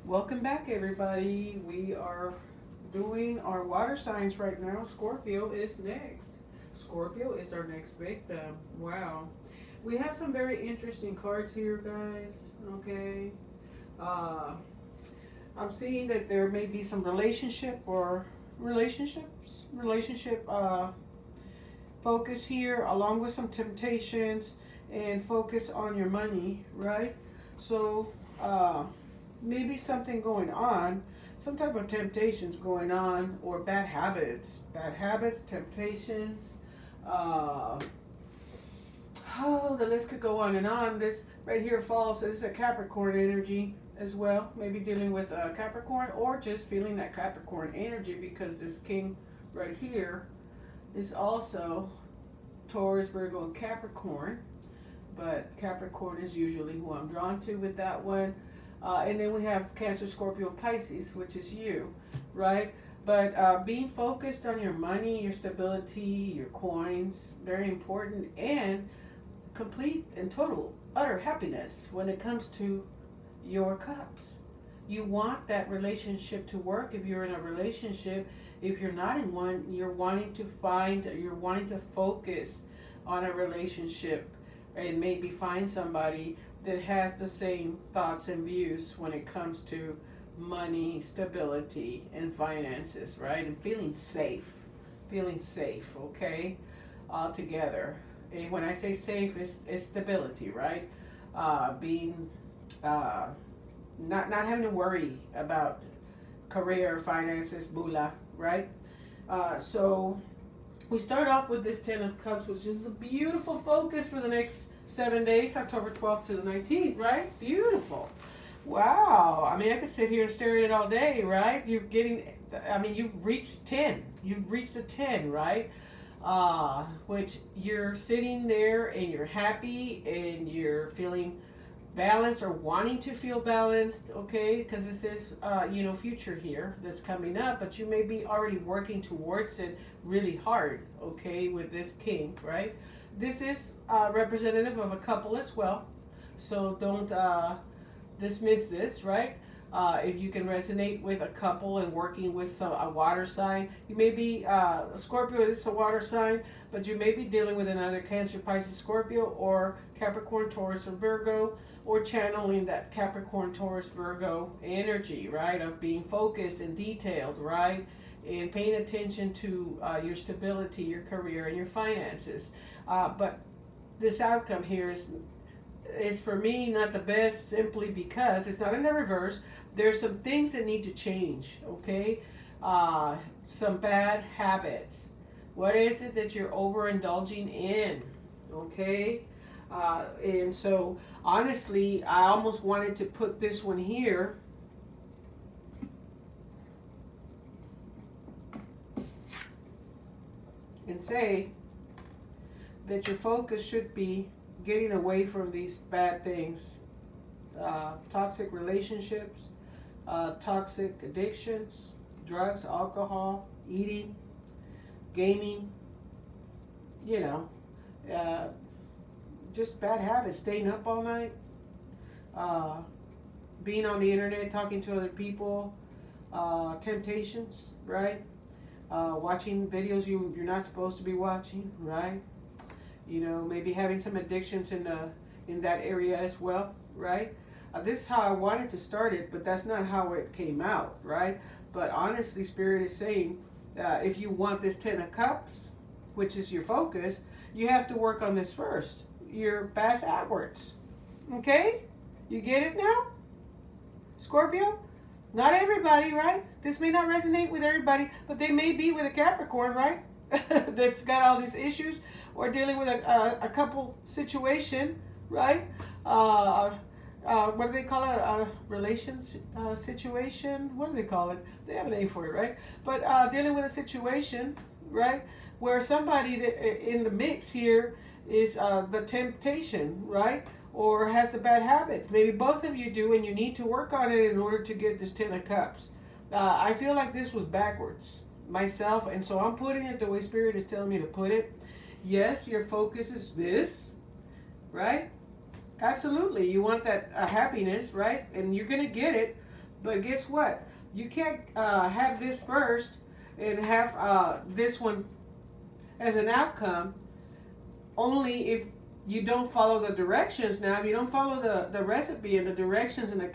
Welcome back, everybody. We are doing our water signs right now. Scorpio is next. Scorpio is our next victim. Wow. We have some very interesting cards here, guys. Okay. Uh, I'm seeing that there may be some relationship focus here, along with some temptations and focus on your money, right? So, maybe something going on, some type of temptations going on, or bad habits, temptations. Uh, oh, the list could go on and on. This right here falls. This is a Capricorn energy as well. Maybe dealing with Capricorn, or just feeling that Capricorn energy because this king right here is also Taurus, Virgo, and Capricorn. But Capricorn is usually who I'm drawn to with that one. And then we have Cancer, Scorpio, and Pisces, which is you, right? But being focused on your money, your stability, your coins, very important, and complete and total, utter happiness when it comes to your cups. You want that relationship to work if you're in a relationship. If you're not in one, you're wanting to focus on a relationship and maybe find somebody that has the same thoughts and views when it comes to money, stability, and finances, right? And feeling safe, okay, all together. And when I say safe, it's stability, right? Being not having to worry about career, finances, bula, right? So we start off with this Ten of Cups, which is a beautiful focus for the next 7 days, October 12th to the 19th, right? Beautiful. Wow. I mean, I could sit here and stare at it all day, right? You've reached 10. You've reached a 10, right? Which you're sitting there and you're happy and you're feeling balanced or wanting to feel balanced, okay? Because this is, future here that's coming up, but you may be already working towards it really hard, okay, with this king, right? This is representative of a couple as well, so don't dismiss this, right? If you can resonate with a couple and working with a water sign, you may be Scorpio is a water sign, but you may be dealing with another Cancer, Pisces, Scorpio, or Capricorn, Taurus, or Virgo, or channeling that Capricorn, Taurus, Virgo energy, right? Of being focused and detailed, right? And paying attention to your stability, your career, and your finances. But this outcome here is for me not the best, simply because it's not in the reverse. There's some things that need to change, okay? Some bad habits. What is it that you're overindulging in, okay? And so, honestly, I almost wanted to put this one here and say that your focus should be getting away from these bad things, toxic relationships, toxic addictions, drugs, alcohol, eating, gaming, just bad habits, staying up all night, being on the internet, talking to other people, temptations, right? Watching videos you're not supposed to be watching, right? Maybe having some addictions in that area as well, right? This is how I wanted to start it, but that's not how it came out, right? But honestly, Spirit is saying, if you want this Ten of Cups, which is your focus, you have to work on this first. Your bass backwards, okay? You get it now, Scorpio? Not everybody, right? This may not resonate with everybody, but they may be with a Capricorn, right? That's got all these issues, or dealing with a couple situation, right? What do they call it? A relations situation? What do they call it? They have a name for it, right? But dealing with a situation, right, where somebody that in the mix here is the temptation, right? Or has the bad habits. Maybe both of you do, and you need to work on it in order to get this Ten of Cups. I feel like this was backwards myself, and so I'm putting it the way Spirit is telling me to put it. Yes, your focus is this, right? Absolutely. You want that happiness, right? And you're going to get it, But guess what? You can't have this first and have this one as an outcome only if you don't follow the directions. Now, if you don't follow the recipe and the directions and the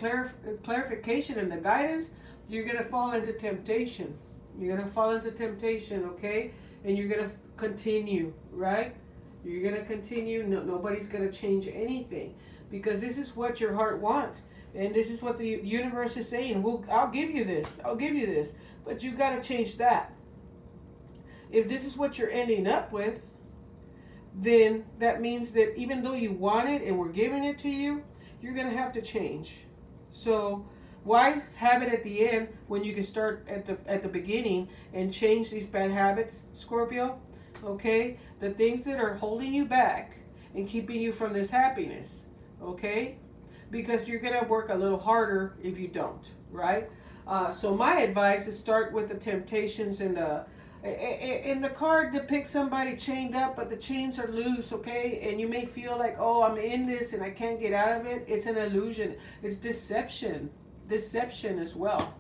clarification and the guidance, you're going to fall into temptation. You're going to fall into temptation, okay? And you're going to continue, right? You're going to continue. No, nobody's going to change anything because this is what your heart wants. And this is what the universe is saying. I'll give you this. I'll give you this. But you got to change that. If this is what you're ending up with, then that means that even though you want it and we're giving it to you, you're going to have to change. So why have it at the end when you can start at the beginning and change these bad habits, Scorpio? Okay? The things that are holding you back and keeping you from this happiness. Okay? Because you're going to work a little harder if you don't, right? So my advice is start with the temptations and the card depicts somebody chained up, but the chains are loose, okay? And you may feel like, oh, I'm in this and I can't get out of it. It's an illusion. It's deception. Deception as well.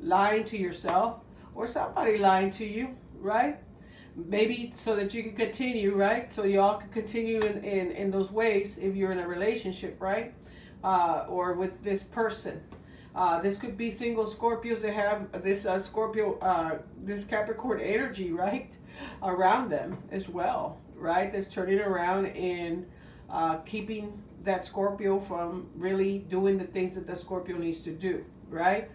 Lying to yourself or somebody lying to you, right? Maybe so that you can continue, right? So you all can continue in those ways if you're in a relationship, right? Or with this person. This could be single Scorpios that have this Scorpio, this Capricorn energy, right? Around them as well, right? That's turning around and keeping that Scorpio from really doing the things that the Scorpio needs to do, right?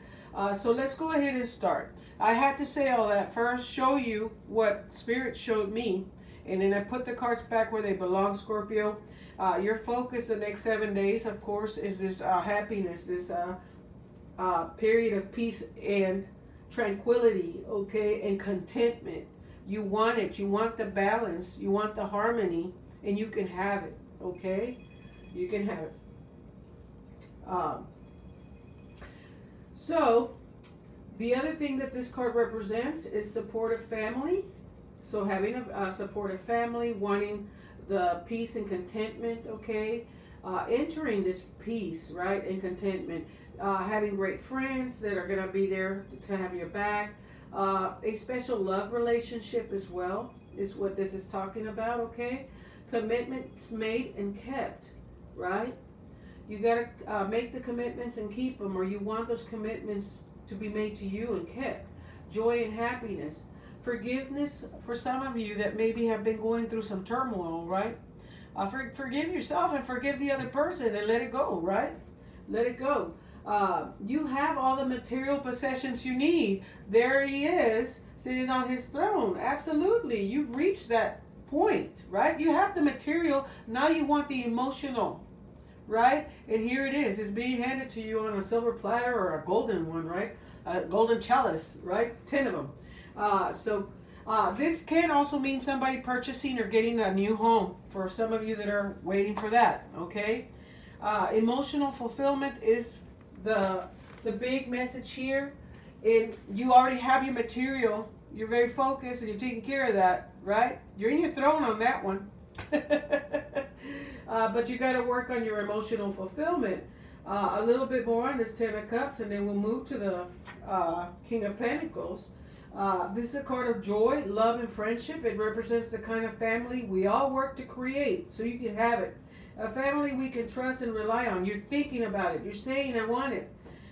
So let's go ahead and start. I had to say all that first, show you what Spirit showed me, and then I put the cards back where they belong, Scorpio. Your focus the next 7 days, of course, is this happiness, this period of peace and tranquility, okay, and contentment. You want it. You want the balance. You want the harmony, and you can have it, okay? You can have it. So, the other thing that this card represents is supportive family. So having a supportive family, wanting the peace and contentment, okay? Entering this peace, right, and contentment. Having great friends that are going to be there to have your back. A special love relationship as well is what this is talking about, okay? Commitments made and kept, right? You got to make the commitments and keep them, or you want those commitments to be made to you and kept. Joy and happiness. Forgiveness for some of you that maybe have been going through some turmoil, right? Forgive yourself and forgive the other person and let it go, right? Let it go. You have all the material possessions you need. There he is, sitting on his throne. Absolutely. You've reached that point, right? You have the material. Now you want the emotional, right? And here it is. It's being handed to you on a silver platter or a golden one, right? A golden chalice, right? 10 of them. This can also mean somebody purchasing or getting a new home for some of you that are waiting for that, okay? Emotional fulfillment is the big message here. You already have your material. You're very focused and you're taking care of that, right? You're in your throne on that one. But you got to work on your emotional fulfillment. A little bit more on this 10 of Cups, and then we'll move to the King of Pentacles. This is a card of joy, love, and friendship. It represents the kind of family we all work to create, so you can have it. A family we can trust and rely on. You're thinking about it. You're saying, I want it.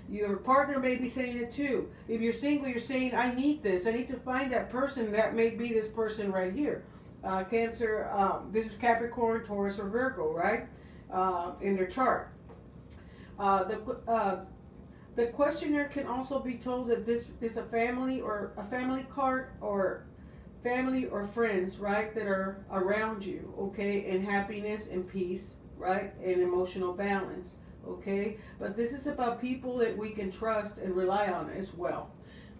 Your partner may be saying it too. If you're single, you're saying, I need this. I need to find that person. That may be this person right here. Cancer, this is Capricorn, Taurus, or Virgo, right? In their chart. The questioner can also be told that this is a family or a family card or family or friends, right, that are around you, okay, in happiness and peace, right, and emotional balance, okay? But this is about people that we can trust and rely on as well,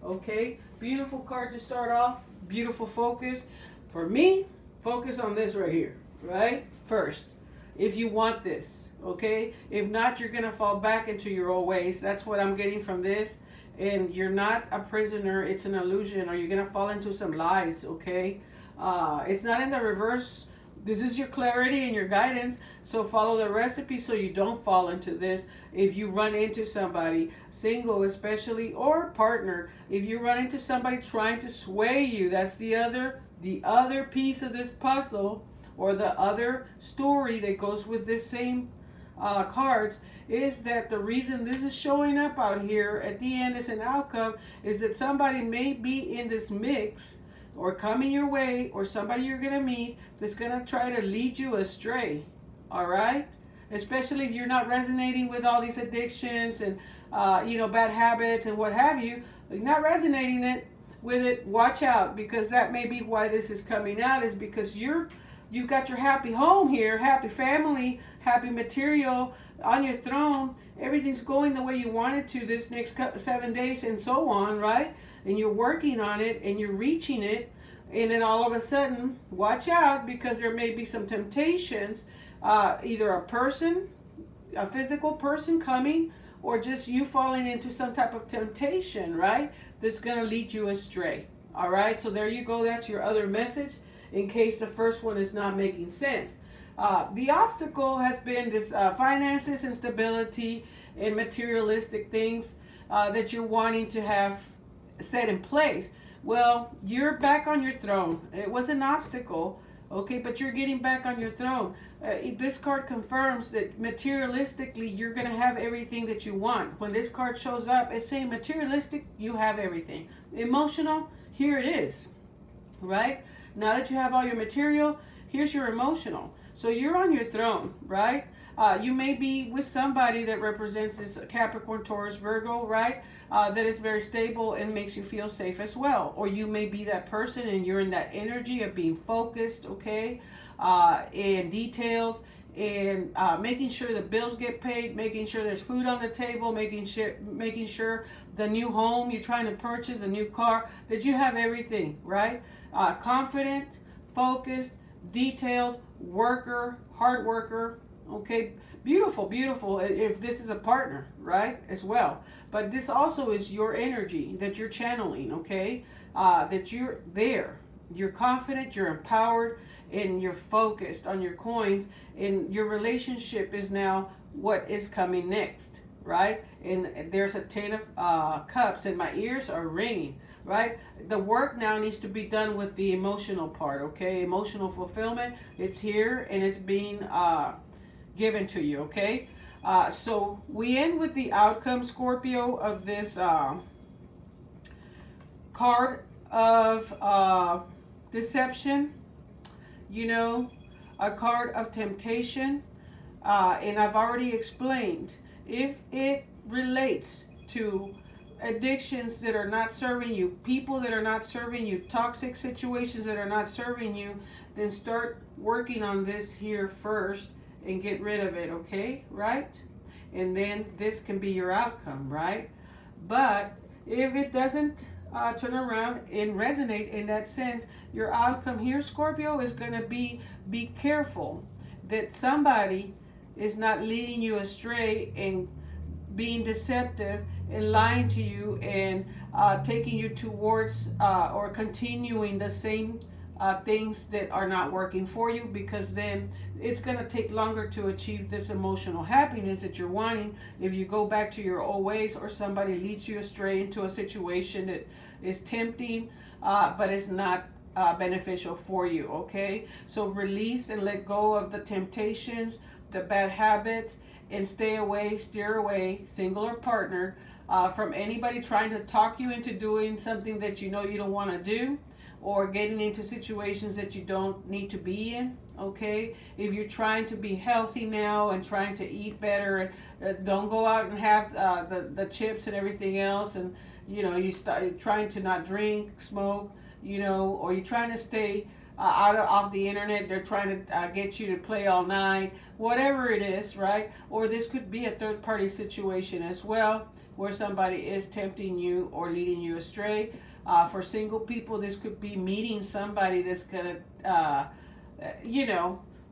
okay? Beautiful card to start off, beautiful focus. For me, focus on this right here, right, first. If you want this, okay? If not, you're going to fall back into your old ways. That's what I'm getting from this. And you're not a prisoner. It's an illusion, or you're going to fall into some lies, okay? It's not in the reverse This is your clarity and your guidance. So follow the recipe so you don't fall into this. If you run into somebody, single especially, or partner, if you run into somebody trying to sway you, that's the other piece of this puzzle, or the other story that goes with this same cards, is that the reason this is showing up out here at the end as an outcome is that somebody may be in this mix or coming your way, or somebody you're going to meet that's going to try to lead you astray. All right? Especially if you're not resonating with all these addictions and bad habits and what have you. If you're not resonating with it, watch out, because that may be why this is coming out, is because you've got your happy home here, happy family, happy material on your throne. Everything's going the way you want it to this next 7 days and so on, right? And you're working on it and you're reaching it. And then all of a sudden, watch out, because there may be some temptations, either a person, a physical person coming, or just you falling into some type of temptation, right? That's going to lead you astray. All right, so there you go. That's your other message, in case the first one is not making sense. The obstacle has been this finances and stability and materialistic things that you're wanting to have set in place. Well, you're back on your throne. It was an obstacle, okay, but you're getting back on your throne. This card confirms that materialistically you're going to have everything that you want. When this card shows up, it's saying materialistic, you have everything. Emotional, here it is, right? Now that you have all your material, here's your emotional. So you're on your throne, right? You may be with somebody that represents this Capricorn, Taurus, Virgo, right? That is very stable and makes you feel safe as well. Or you may be that person and you're in that energy of being focused, okay? And detailed, and making sure the bills get paid, making sure there's food on the table, making sure the new home you're trying to purchase, a new car, that you have everything, right? Confident, focused, detailed, worker, hard worker, okay? Beautiful, beautiful, if this is a partner, right, as well. But this also is your energy that you're channeling, okay? That you're there. You're confident, you're empowered, and you're focused on your coins, and your relationship is now what is coming next, right? And there's a 10 of cups, and my ears are ringing, right? The work now needs to be done with the emotional part, okay? Emotional fulfillment, it's here, and it's being given to you, okay? So we end with the outcome, Scorpio, of this card of deception, a card of temptation, and I've already explained, if it relates to addictions that are not serving you, people that are not serving you, toxic situations that are not serving you, then start working on this here first and get rid of it, okay? Right? And then this can be your outcome, right? But if it doesn't turn around and resonate in that sense, your outcome here, Scorpio, is going to be careful that somebody is not leading you astray and being deceptive and lying to you and taking you towards or continuing the same things that are not working for you, because then it's going to take longer to achieve this emotional happiness that you're wanting if you go back to your old ways, or somebody leads you astray into a situation that is tempting but is not beneficial for you, okay? So release and let go of the temptations, the bad habits, and steer away, single or partner, from anybody trying to talk you into doing something that you know you don't want to do, or getting into situations that you don't need to be in, okay? If you're trying to be healthy now and trying to eat better, don't go out and have the chips and everything else, and you start trying to not drink, smoke, or you're trying to stay off the internet. They're trying to get you to play all night, whatever it is, right? Or this could be a third-party situation as well, where somebody is tempting you or leading you astray. For single people, this could be meeting somebody that's going to,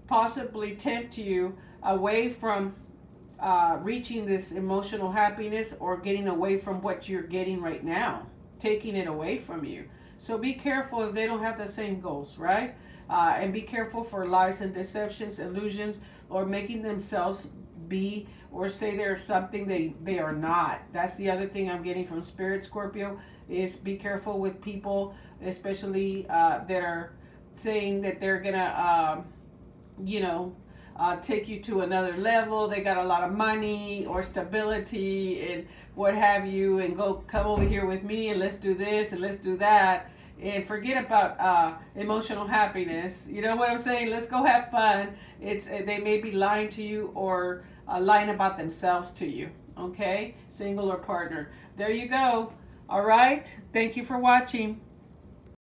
possibly tempt you away from reaching this emotional happiness, or getting away from what you're getting right now, taking it away from you. So be careful if they don't have the same goals, right? And be careful for lies and deceptions, illusions, or making themselves be or say they're something they are not. That's the other thing I'm getting from Spirit, Scorpio, is be careful with people, especially that are saying that they're gonna, you know, take you to another level. They got a lot of money or stability and what have you, and go come over here with me and let's do this and let's do that. And forget about emotional happiness. You know what I'm saying? Let's go have fun. It's they may be lying to you or lying about themselves to you. Okay, single or partner. There you go. All right. Thank you for watching.